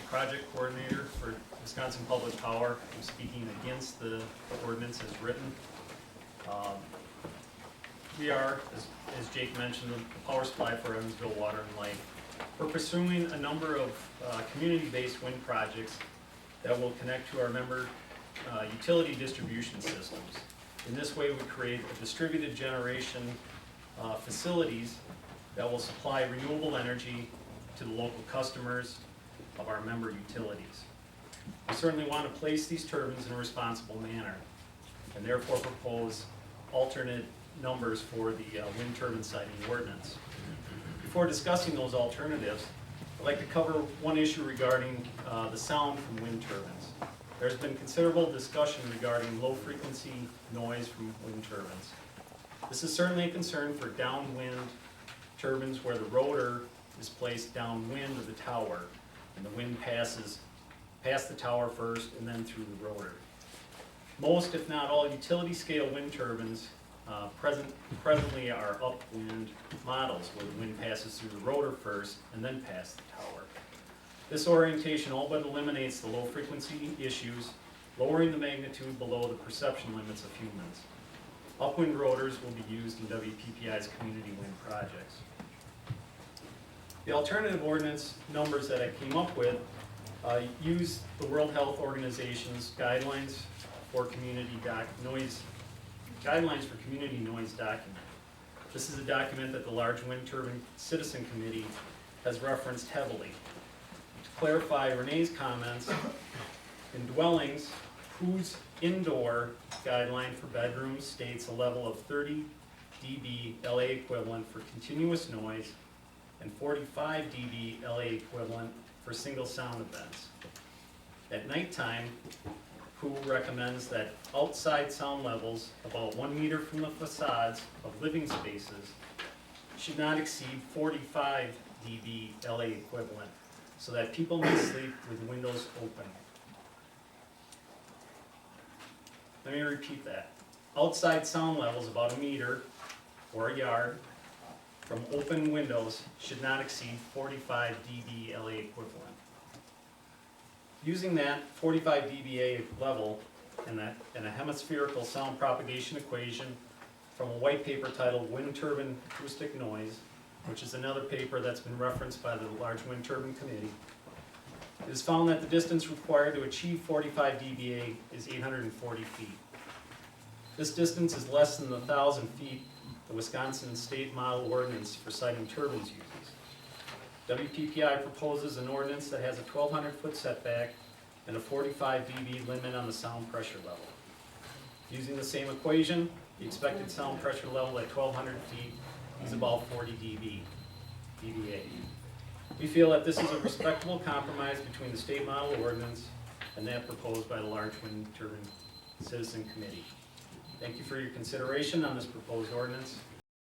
project coordinator for Wisconsin Public Power. I'm speaking against the ordinance as written. We are, as Jake mentioned, the power supply for Evansville Water and Light. We're pursuing a number of community-based wind projects that will connect to our member utility distribution systems. In this way, we create a distributed generation facilities that will supply renewable energy to the local customers of our member utilities. We certainly want to place these turbines in a responsible manner, and therefore propose alternate numbers for the wind turbine siting ordinance. Before discussing those alternatives, I'd like to cover one issue regarding the sound from wind turbines. There's been considerable discussion regarding low frequency noise from wind turbines. This is certainly a concern for downwind turbines where the rotor is placed downwind of the tower and the wind passes past the tower first and then through the rotor. Most, if not all, utility scale wind turbines presently are upwind models where the wind passes through the rotor first and then past the tower. This orientation all but eliminates the low frequency issues, lowering the magnitude below the perception limits of humans. Upwind rotors will be used in WPPI's community wind projects. The alternative ordinance numbers that I came up with use the World Health Organization's guidelines for community noise document. This is a document that the Large Wind Turbine Citizen Committee has referenced heavily. To clarify Renee's comments, in dwellings, whose indoor guideline for bedrooms states a level of 30 dB LA equivalent for continuous noise and 45 dB LA equivalent for single sound events. At nighttime, WHO recommends that outside sound levels about 1 meter from the facades of living spaces should not exceed 45 dB LA equivalent, so that people may sleep with windows open. Let me repeat that. Outside sound levels about 1 meter or a yard from open windows should not exceed 45 dB LA equivalent. Using that 45 dBA level and a hemispherical sound propagation equation from a white paper titled Wind Turbine Acoustic Noise, which is another paper that's been referenced by the Large Wind Turbine Committee, it is found that the distance required to achieve 45 dBA is 840 feet. This distance is less than the 1,000 feet the Wisconsin State Model Ordinance for siting turbines uses. WPPI proposes an ordinance that has a 1,200-foot setback and a 45 dB limit on the sound pressure level. Using the same equation, the expected sound pressure level at 1,200 feet is about 40 dBA. We feel that this is a respectable compromise between the state model ordinance and that proposed by the Large Wind Turbine Citizen Committee. Thank you for your consideration on this proposed ordinance.